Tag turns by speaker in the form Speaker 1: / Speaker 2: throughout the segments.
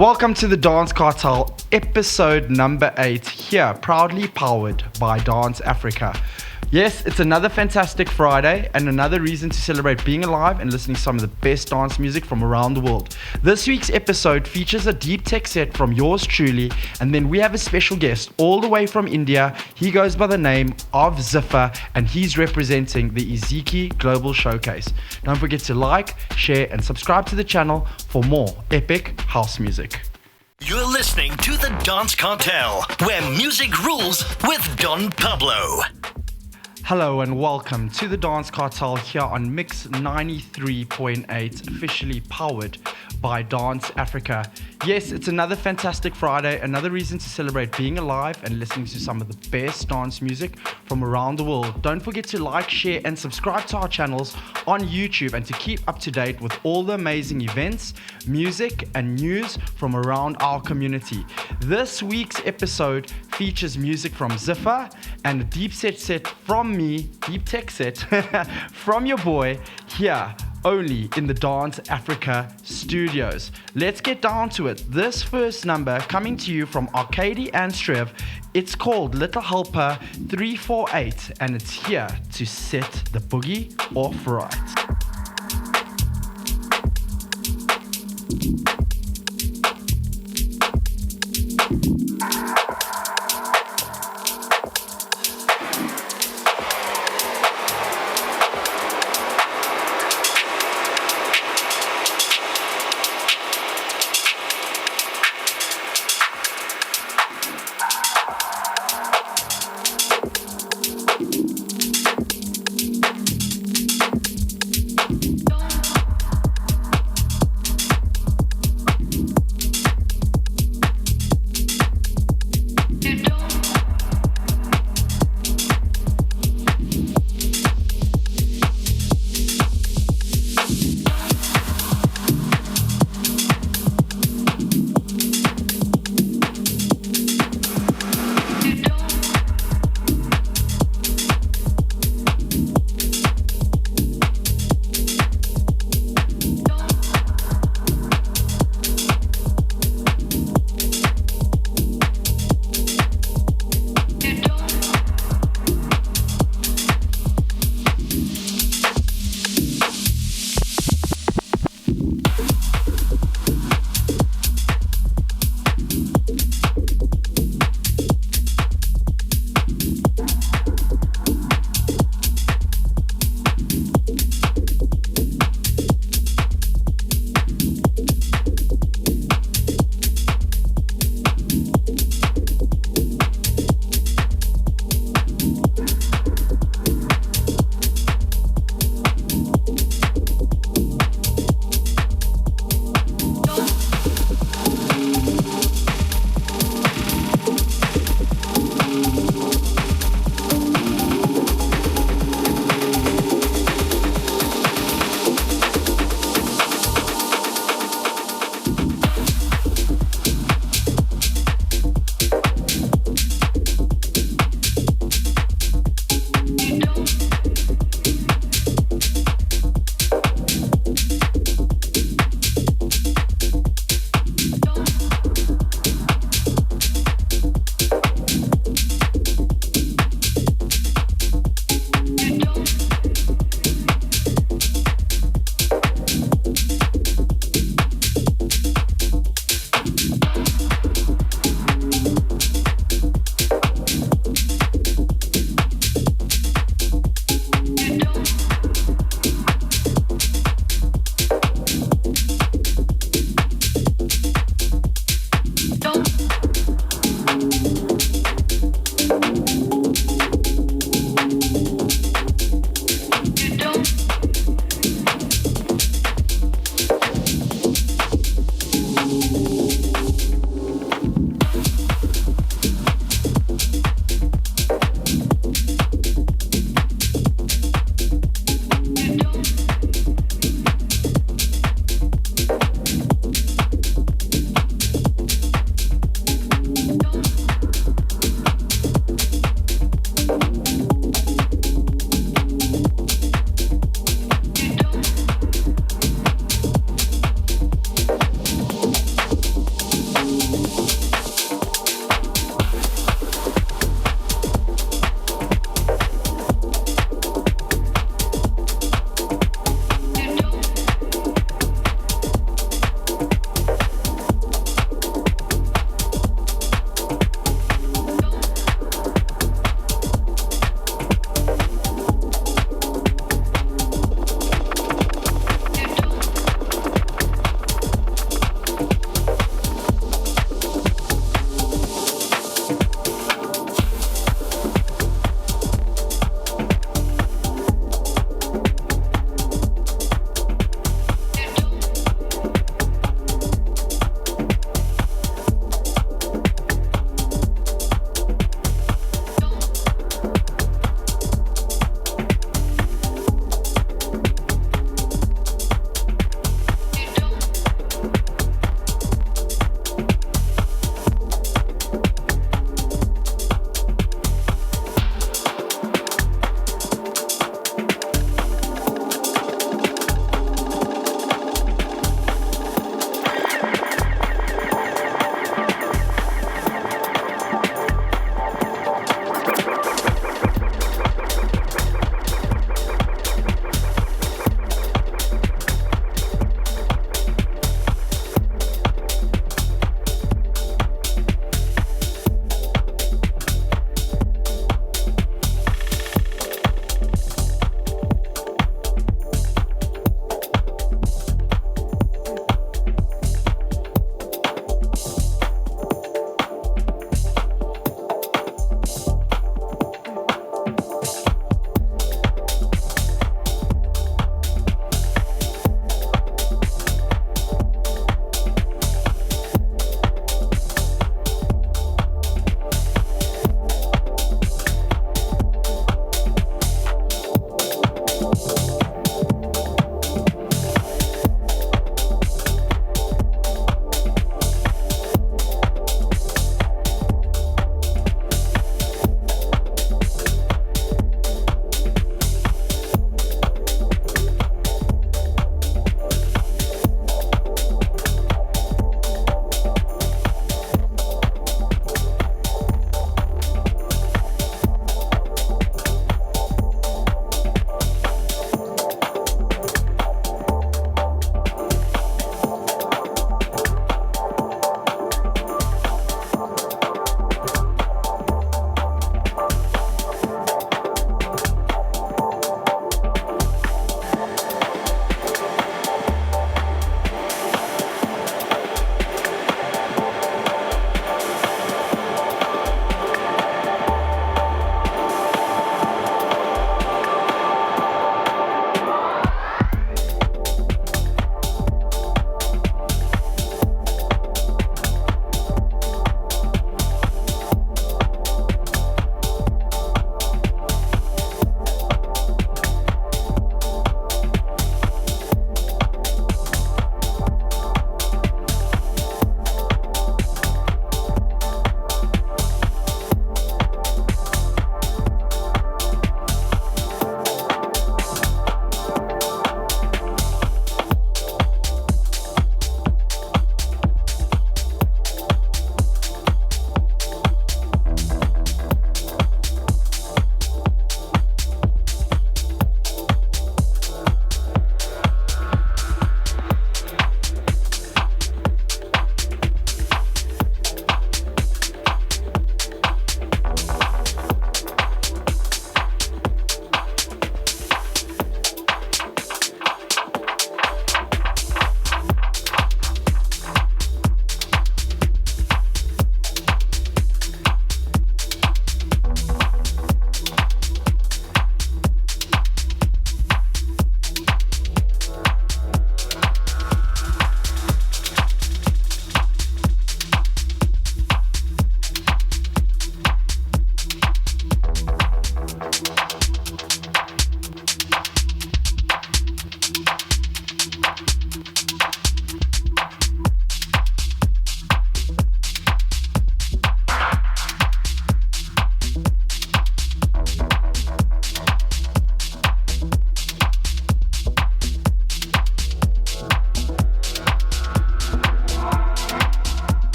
Speaker 1: Welcome to the Dance Cartel, episode number 8, here proudly powered by Dance Afrika. Yes, it's another fantastic Friday and another reason to celebrate being alive and listening to some of the best dance music from around the world. This week's episode features a deep tech set from yours truly, and then we have a special guest all the way from India. He goes by the name of ZIFR and he's representing the IZIKI Global Showcase. Don't forget to like, share and subscribe to the channel for more epic house music.
Speaker 2: You're listening to the Dance Cartel, where music rules with Don Pablo.
Speaker 1: Hello and welcome to the Dance Cartel here on Mix 93.8, officially powered by Dance Afrika. Yes, it's another fantastic Friday, another reason to celebrate being alive and listening to some of the best dance music from around the world. Don't forget to like, share and subscribe to our channels on YouTube and to keep up to date with all the amazing events, music and news from around our community. This week's episode features music from ZIFR and a deep set from me, deep tech set from your boy here only in the Dance Afrika studios. Let's get down to it. This first number coming to you from Arkady and Antsyrev. It's called Little Helper 348 and it's here to set the boogie off right.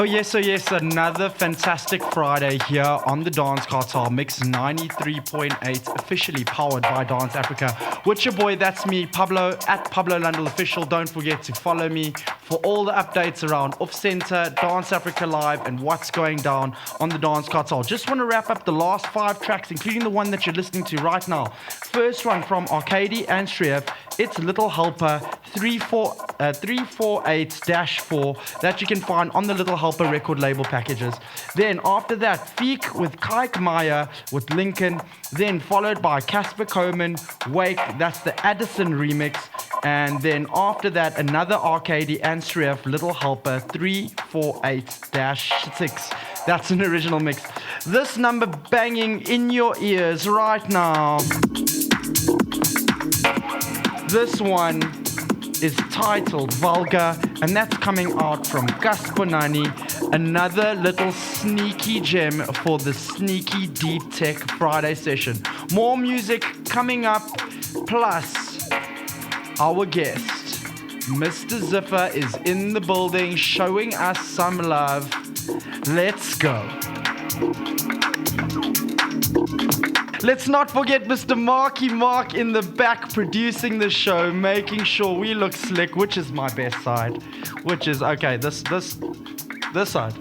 Speaker 1: Oh yes, another fantastic Friday here on the Dance Cartel, Mix 93.8, officially powered by Dance Afrika. With your boy, that's me, Pablo, at Pablo Lundall Official. Don't forget to follow me for all the updates around Off Center, Dance Afrika Live, and what's going down on the Dance Cartel. Just want to wrap up the last 5 tracks, including the one that you're listening to right now. First one from Arkady and Antsyrev, it's Little Helper 348-4 that you can find on the Little Helper record label packages. Then after that, Pheek with Kike with Lincoln. Then followed by Kasper, Koman, Wake, that's the Adisyn remix. And then after that, another Arkady and Antsyrev, Little Helper 348-6. That's an original mix. This number banging in your ears right now. This one is titled Vulgar, and that's coming out from Bonani. Another little sneaky gem for the Sneaky Deep Tech Friday session. More music coming up, plus our guest, Mr. ZIFR, is in the building showing us some love. Let's go. Let's not forget Mr. Marky Mark in the back producing the show, making sure we look slick, which is my best side. Which is, okay, this side.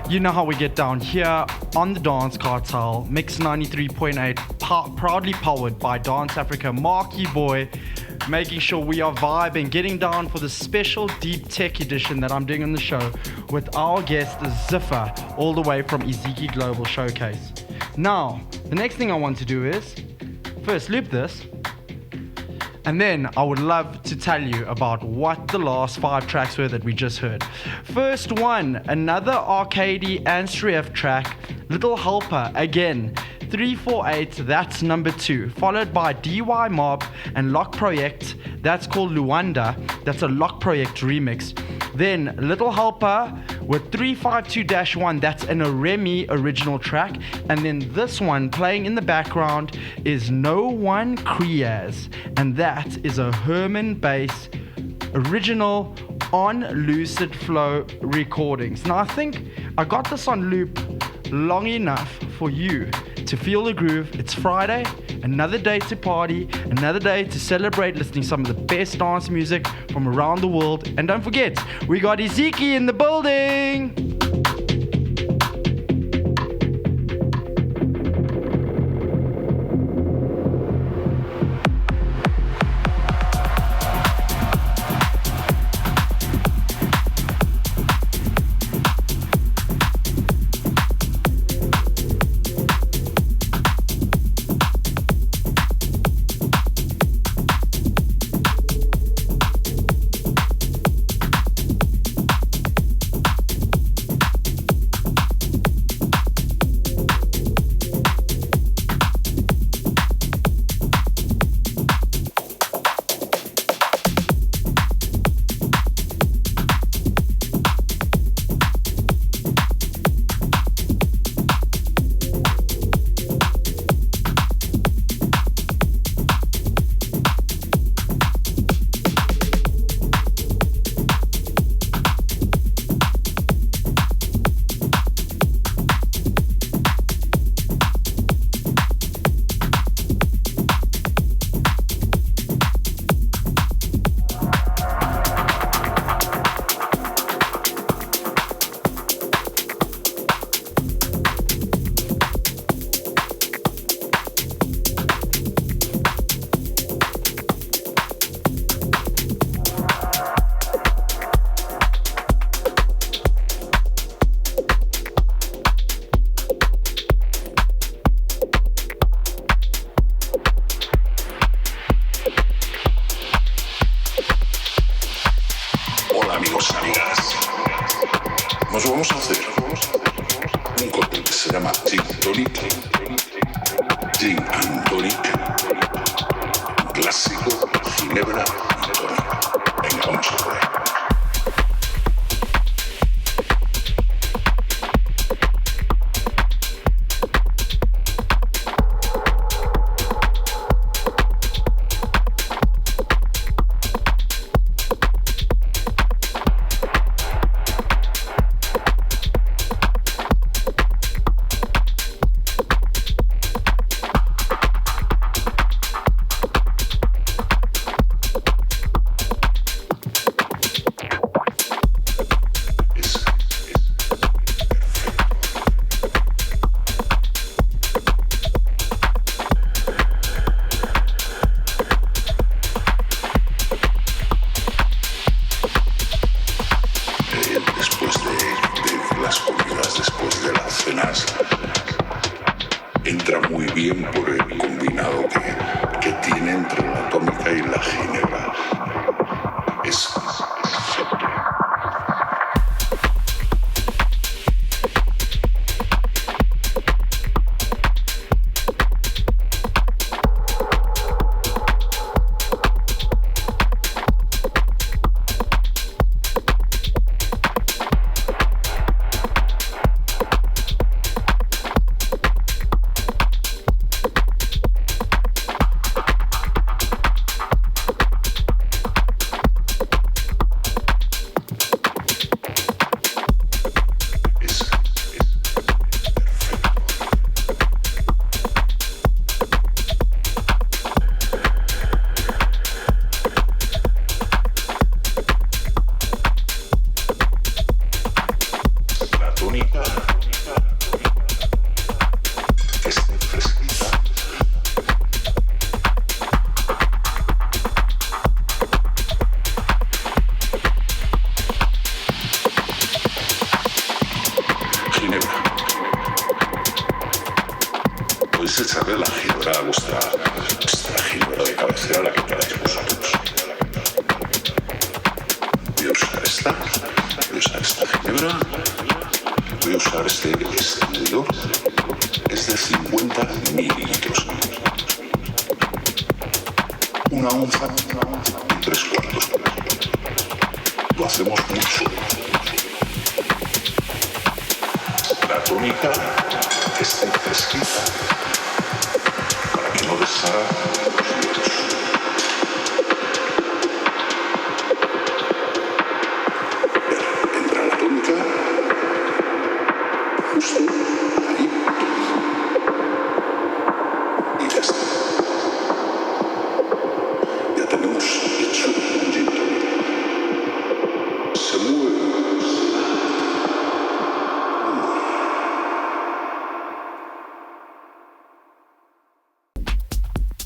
Speaker 1: You know how we get down here on the Dance Cartel, Mix 93.8, proudly powered by Dance Afrika, Marky Boy, making sure we are vibing, getting down for the special Deep Tech edition that I'm doing on the show with our guest ZIFR, all the way from IZIKI Global Showcase. Now, the next thing I want to do is first loop this, and then I would love to tell you about what the last 5 tracks were that we just heard. First one, another Arkady Antsyrev track, Little Helper, again, 348, that's number 2, followed by DY Mob and Lock Project, that's called Luanda, that's a Lock Project remix. Then Little Helper with 352-1, that's an REME original track. And then this one playing in the background is No One Kriaz, and that is a Herman bass original on Lucid Flow recordings. Now I think I got this on loop long enough for you to feel the groove. It's Friday, another day to party, another day to celebrate listening to some of the best dance music from around the world. And don't forget, we got IZIKI in the building!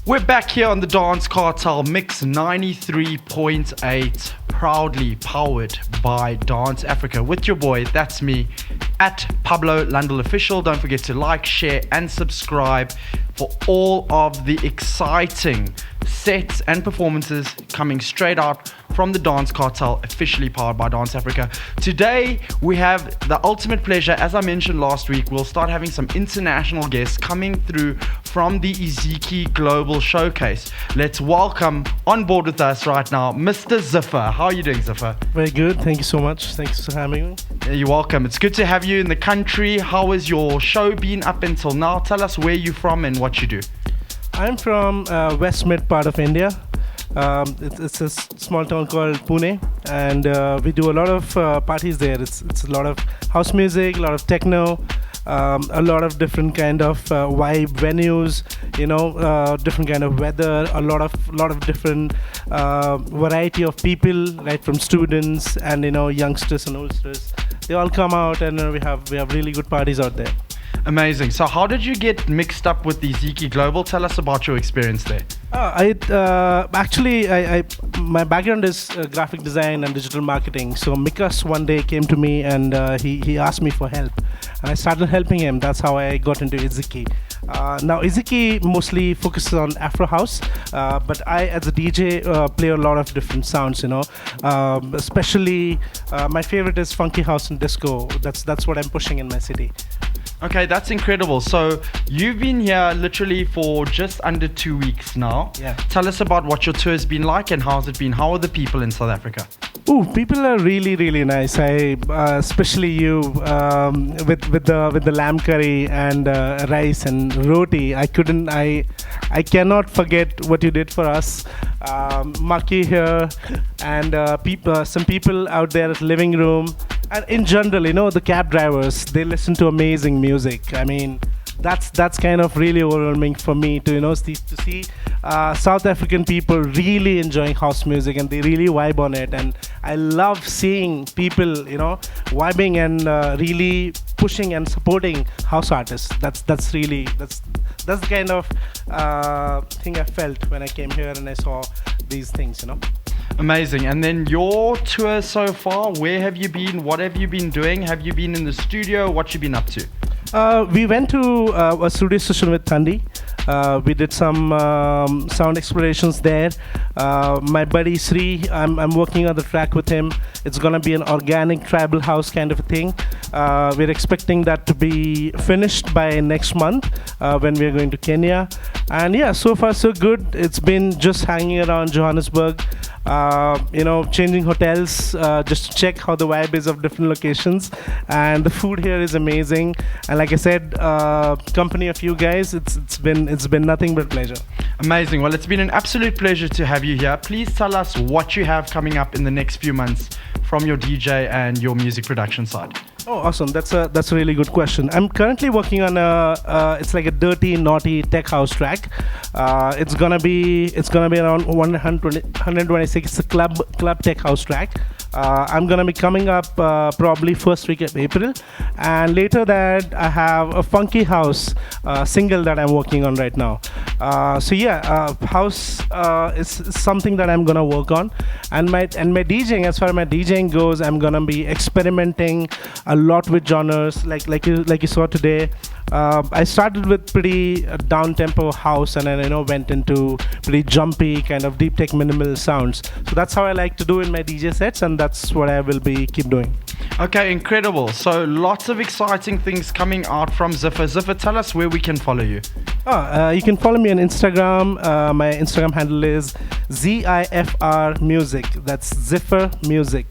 Speaker 1: We're back here on the Dance Cartel Mix 93.8, proudly powered by Dance Afrika with your boy, that's me, at Pablo Lundall Official. Don't forget to like, share and subscribe for all of the exciting sets and performances coming straight out from the Dance Cartel, officially powered by Dance Afrika. Today we have the ultimate pleasure, as I mentioned last week, we'll start having some international guests coming through from the IZIKI Global Showcase. Let's welcome on board with us right now, Mr. ZIFR. How are you doing, ZIFR?
Speaker 3: Very good, thank you so much. Thanks for having me.
Speaker 1: You're welcome. It's good to have you in the country. How has your show been up until now? Tell us where you're from and what you do.
Speaker 3: I'm from West Mid part of India. It's a small town called Pune, and we do a lot of parties there. It's a lot of house music, a lot of techno, a lot of different kind of vibe venues, different kind of weather, a lot of different variety of people, right, from students and youngsters and oldsters. They all come out, and we have really good parties out there.
Speaker 1: Amazing. So how did you get mixed up with the ZIKI Global? Tell us about your experience there.
Speaker 3: My background is graphic design and digital marketing. So Mikas one day came to me and he asked me for help, and I started helping him. That's how I got into IZIKI. Now IZIKI mostly focuses on Afro house, but I, as a DJ, play a lot of different sounds. Especially my favorite is funky house and disco. That's what I'm pushing in my city.
Speaker 1: Okay, that's incredible. So you've been here literally for just under 2 weeks now.
Speaker 3: Yeah.
Speaker 1: Tell us about what your tour's been like and how's it been. How are the people in South Africa?
Speaker 3: Ooh, people are really, really nice. Especially you with the lamb curry and rice and roti. I cannot forget what you did for us. Maki here and some people out there at living room. And in general, the cab drivers, they listen to amazing music. I mean, that's kind of really overwhelming for me to see South African people really enjoying house music, and they really vibe on it. And I love seeing people, vibing and really pushing and supporting house artists. That's the kind of thing I felt when I came here and I saw these things.
Speaker 1: Amazing. And then your tour so far, where have you been? What have you been doing? Have you been in the studio? What you been up to?
Speaker 3: We went to a studio session with Thandi. We did some sound explorations there. My buddy Sri, I'm working on the track with him. It's gonna be an organic tribal house kind of a thing. We're expecting that to be finished by next month when we're going to Kenya. And yeah, so far so good. It's been just hanging around Johannesburg, changing hotels just to check how the vibe is of different locations. And the food here is amazing. And like I said, company of you guys, it's been nothing but pleasure.
Speaker 1: Amazing. Well, it's been an absolute pleasure to have you here. Please tell us what you have coming up in the next few months from your DJ and your music production side.
Speaker 3: Oh, awesome. That's a really good question. I'm currently working on it's like a dirty, naughty tech house track. It's gonna be around 126. It's a club tech house track. I'm gonna be coming up probably first week of April, and later that I have a funky house single that I'm working on right now. House is something that I'm gonna work on, and my DJing. As far as my DJing goes, I'm gonna be experimenting a lot with genres, like you saw today. I started with pretty down tempo house, and then went into pretty jumpy kind of deep tech minimal sounds. So that's how I like to do in my DJ sets, and that's what I will be keep doing.
Speaker 1: Okay, incredible. So lots of exciting things coming out from ZIFR. ZIFR, tell us where we can follow you.
Speaker 3: You can follow me on Instagram. My Instagram handle is ZIFR Music. That's ZIFR Music.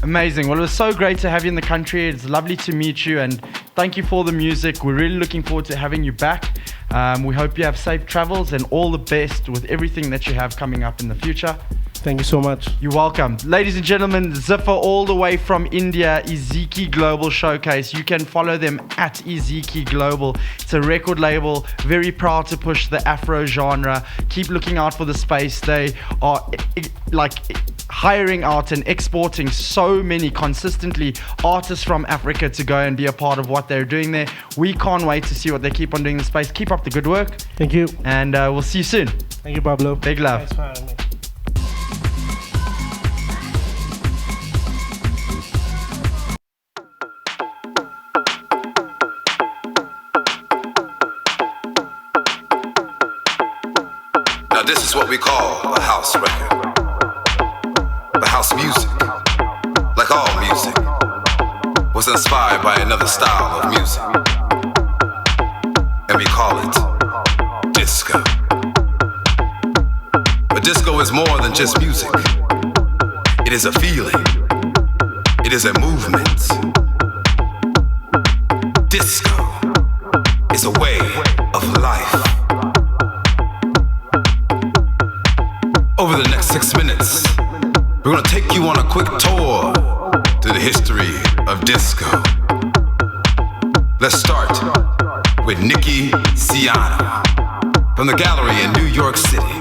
Speaker 1: Amazing. Well, it was so great to have you in the country. It's lovely to meet you, and thank you for the music. We're really looking forward to having you back. We hope you have safe travels and all the best with everything that you have coming up in the future.
Speaker 3: Thank you so much.
Speaker 1: You're welcome. Ladies and gentlemen, ZIFR all the way from India, IZIKI Global Showcase. You can follow them at IZIKI Global. It's a record label, very proud to push the Afro genre. Keep looking out for the space. They are hiring out and exporting so many consistently artists from Africa to go and be a part of what they're doing there. We can't wait to see what they keep on doing in the space. Keep up the good work.
Speaker 3: Thank you.
Speaker 1: And we'll see you soon.
Speaker 3: Thank you, Pablo.
Speaker 1: Big love.
Speaker 3: Thanks for having me.
Speaker 4: Now this is what we call a house record. The house music, like all music, was inspired by another style of music. And we call it disco. But disco is more than just music. It is a feeling. It is a movement. Disco is a way of life. Over the next 6 minutes, we're gonna take you on a quick tour through the history of disco. Let's start with Nicky Siana from the Gallery in New York City.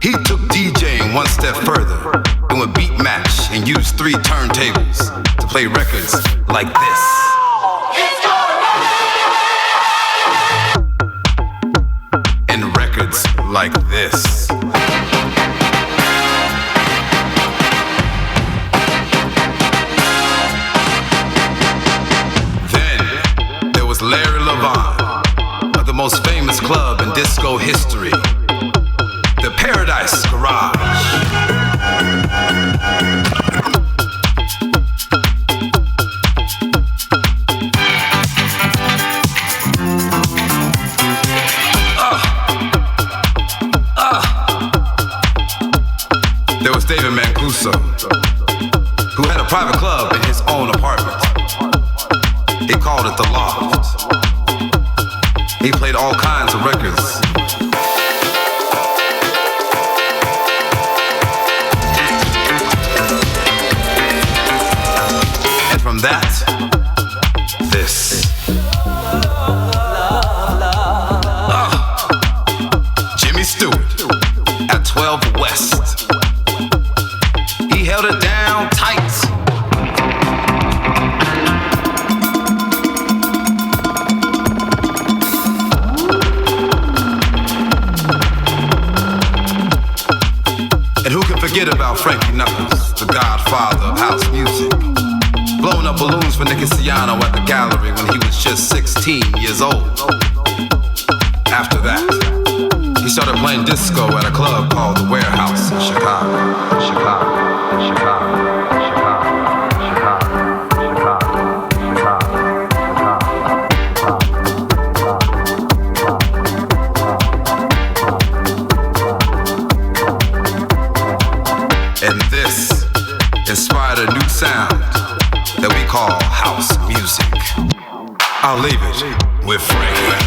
Speaker 4: He took DJing one step further and would beat match and use 3 turntables to play records like this. And records like this. Then there was Larry Levine of the most famous club in disco history, the Paradise Garage. There was David Mancuso, who had a private club in his own apartment. He called it The Loft. He played all kinds of records. And from that, this. Jimmy Stewart at 12 West. He held it down tight. And who can forget about Frankie Knuckles, the godfather of house music, blowing up balloons for Nicky Siano at the Gallery when he was just 16 years old. After that, he started playing disco at a club called The Warehouse in Chicago. And this inspired a new sound that we call house music. I'll leave it with Frankie.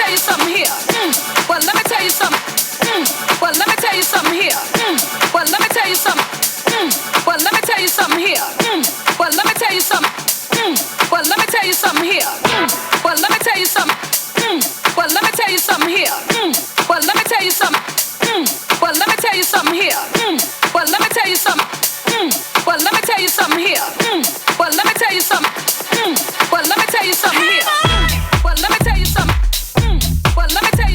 Speaker 5: tell you something here. Well, let me tell you something. Well, let me tell you something here. Well, let me tell you something. Well, let me tell you something here. Well, let me tell you something. Well, let me tell you something here. Well, let me tell you something. Well, let me tell you something here. Well, let me tell you something. Well, let me tell you something here. Well, let me tell you something. Well, let me tell you something here. Well, let me tell you something. Well, let me tell you something here. Well, let me tell you something. Well, let me tell you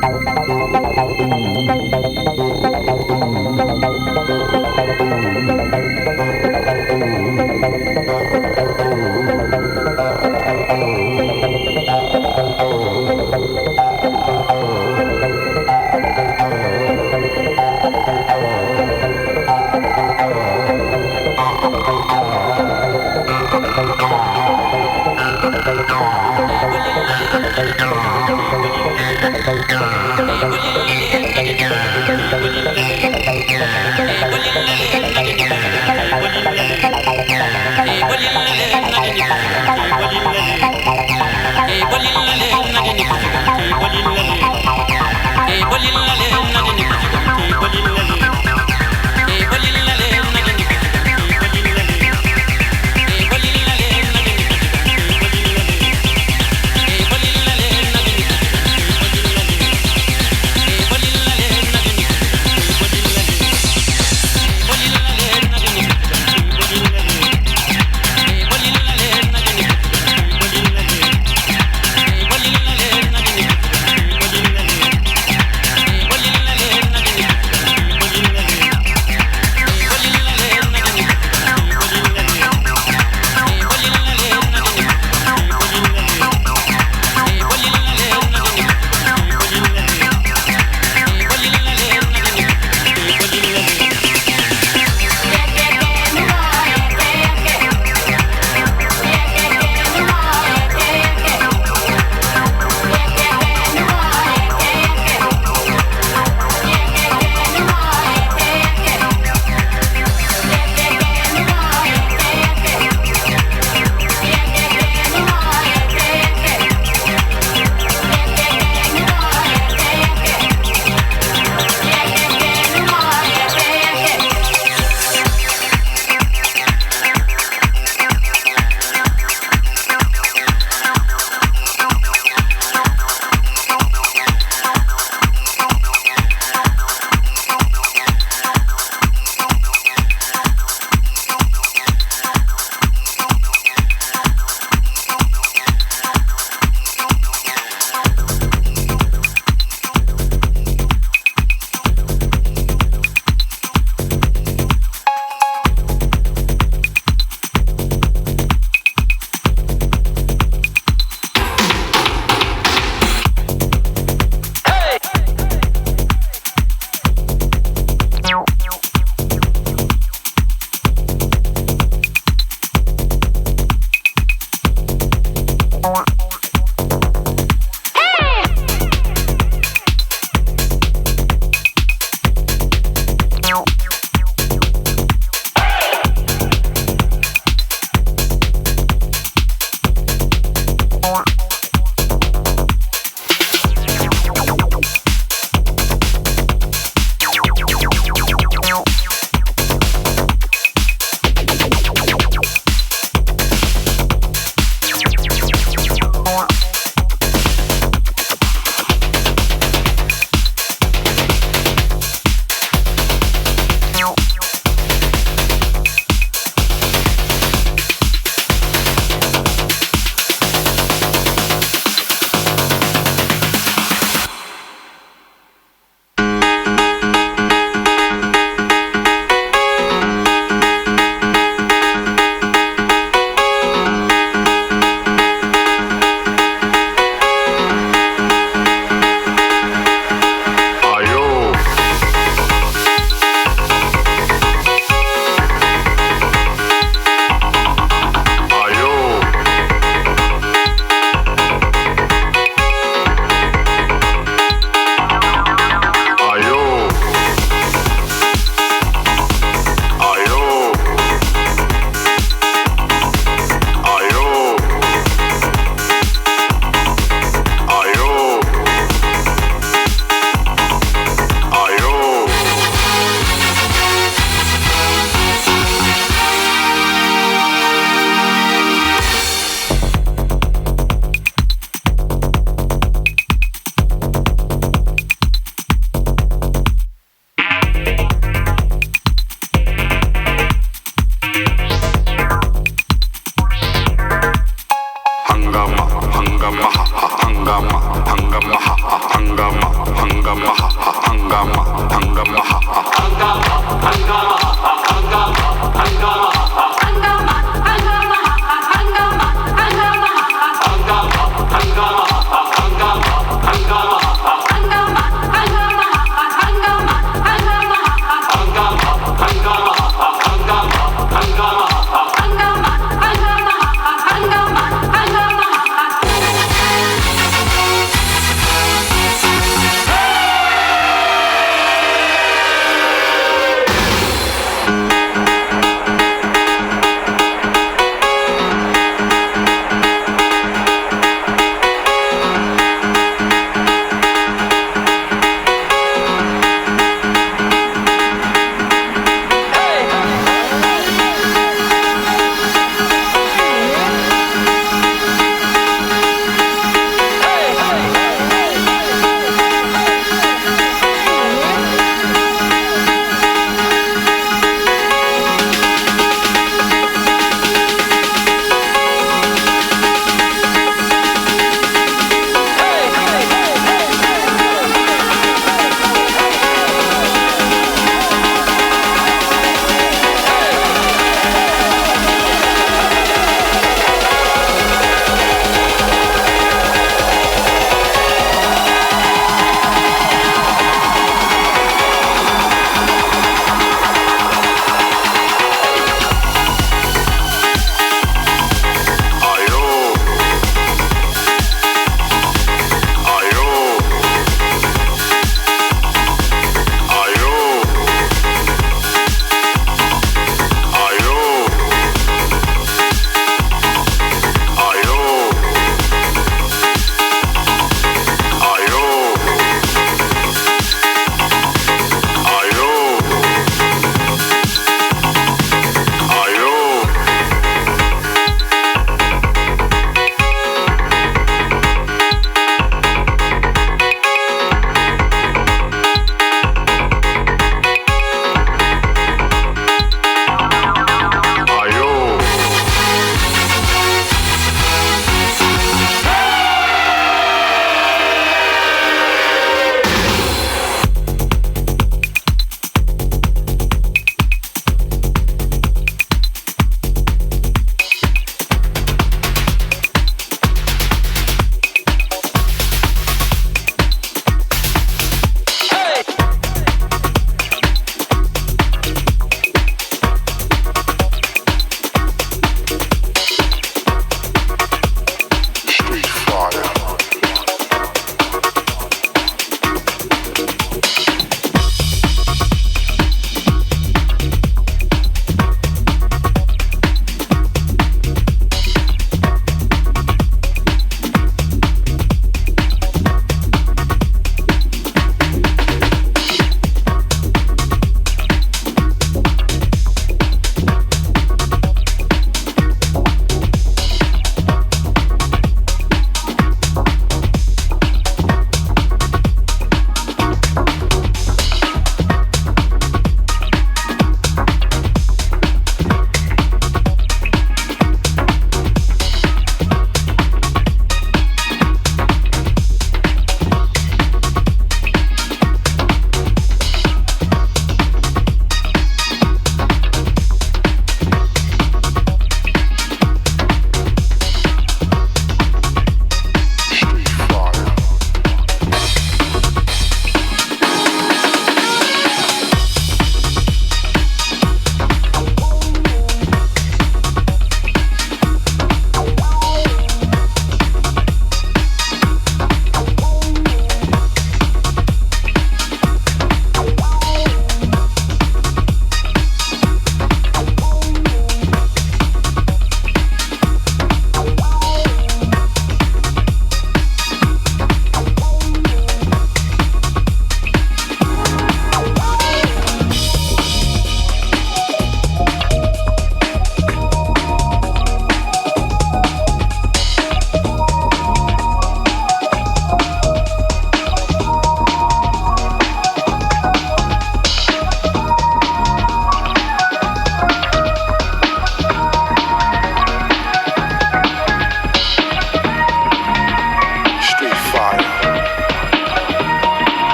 Speaker 6: Well,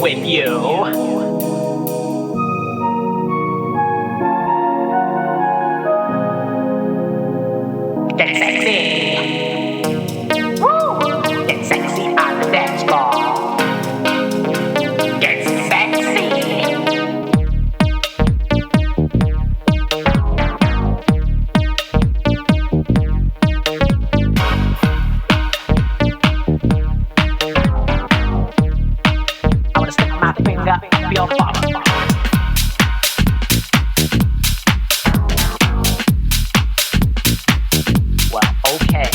Speaker 6: with you. Get sexy. Woo! Get sexy on the dance floor. Get sexy. I wanna stick my finger up your bum. Well, okay.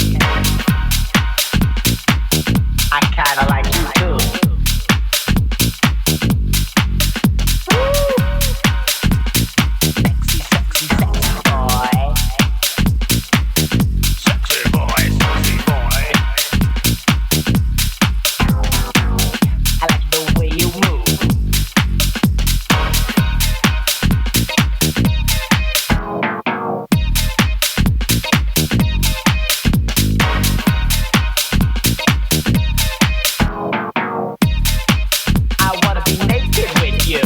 Speaker 6: I kinda like you too. Sexy, sexy, sexy boy. Sexy boy, sexy boy. I like the way you move. I wanna be naked with you.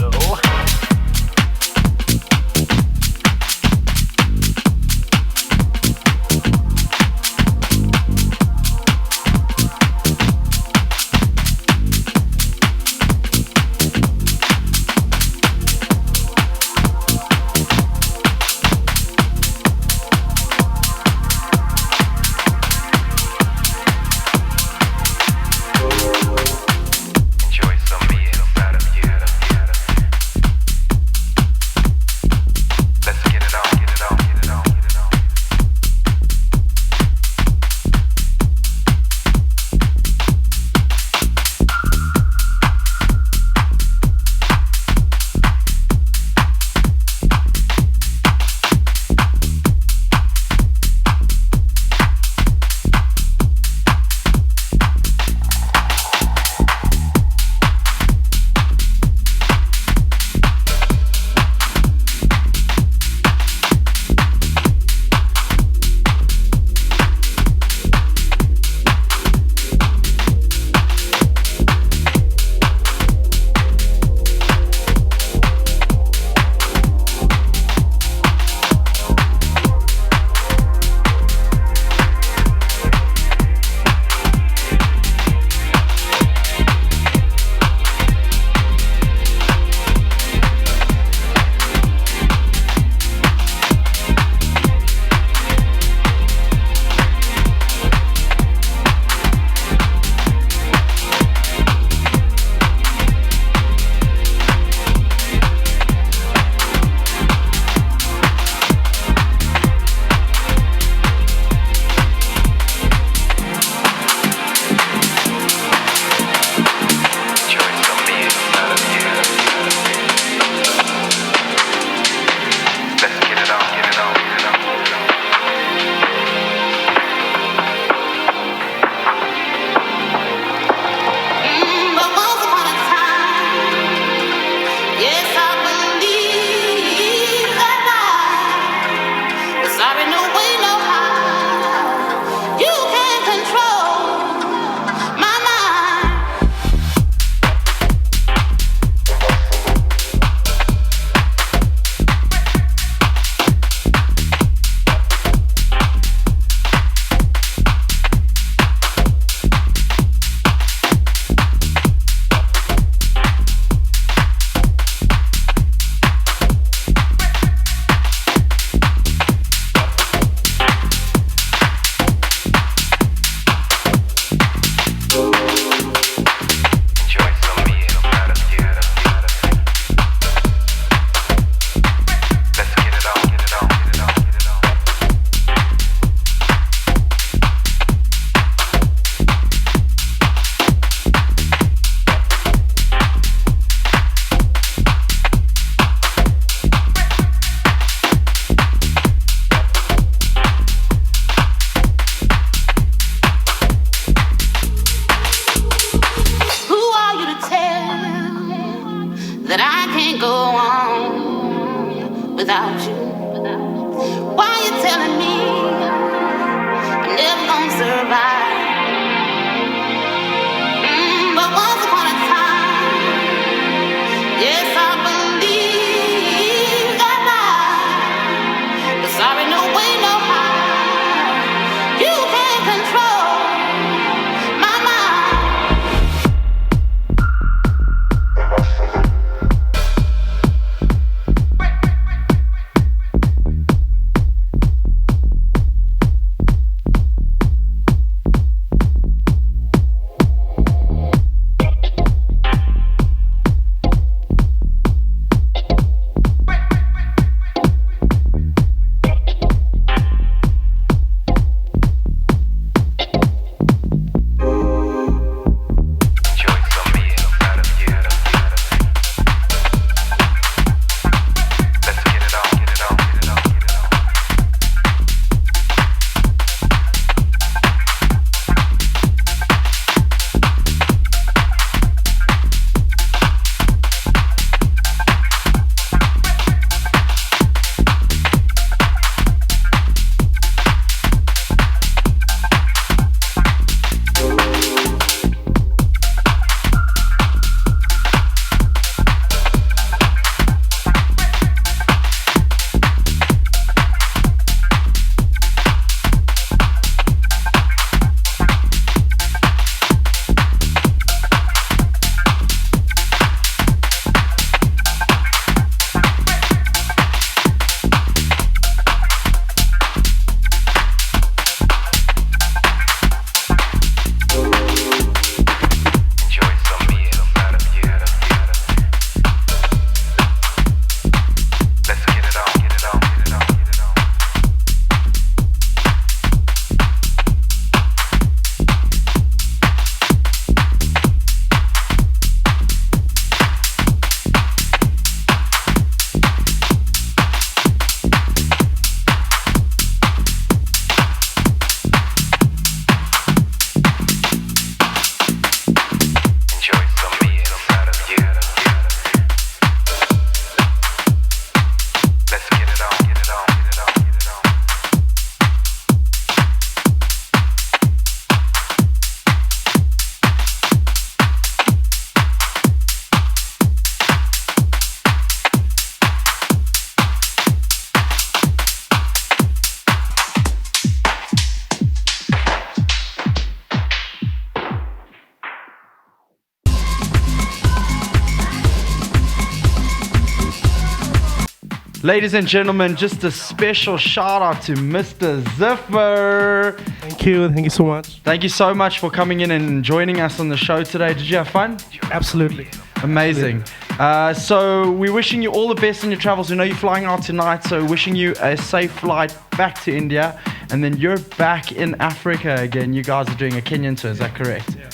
Speaker 4: Enjoy some of me inside of you. Let's get it on, get it on, get it on, get it on. Enjoy some of me inside of you. Let's get it on, get it on, get it on, get it on.
Speaker 5: But once upon a time, yes, I believe that I was sorry, no way, no how. You can't control my mind.
Speaker 4: Enjoy some of me inside of you. Let's get it on, get it on, get it on, get it on.
Speaker 5: Who are you to tell that I can't go on without you? Why are you telling me I'm never gonna survive? But once upon a time,
Speaker 1: Ladies and gentlemen, just a special shout out to Mr. ZIFR.
Speaker 3: Thank you so much.
Speaker 1: Thank you so much for coming in and joining us on the show today. Did you have fun?
Speaker 3: Absolutely.
Speaker 1: Amazing. So we're wishing you all the best in your travels. We know you're flying out tonight, so wishing you a safe flight back to India. And then you're back in Africa again. You guys are doing a Kenyan tour, is that correct?
Speaker 3: Yeah.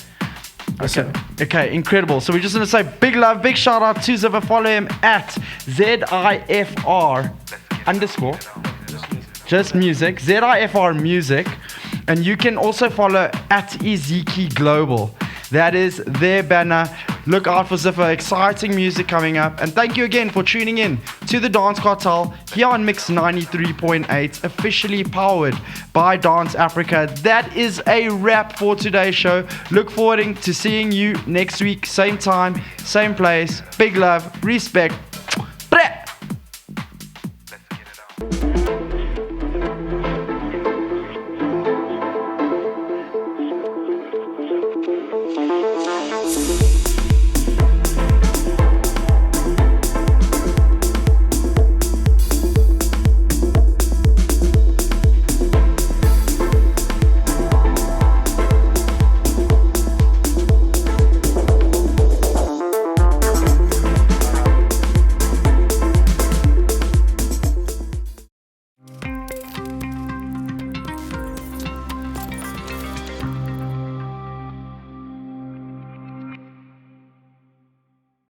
Speaker 1: Okay, incredible. So we're just going to say big love, big shout out to ZIFR. Follow him at ZIFR _ just music, ZIFR music. And you can also follow at IZIKI Global. That is their banner. Look out for ZIFR. Exciting music coming up. And thank you again for tuning in to the Dance Cartel here on Mix 93.8, officially powered by Dance Afrika. That is a wrap for today's show. Look forward to seeing you next week, same time, same place. Big love, respect.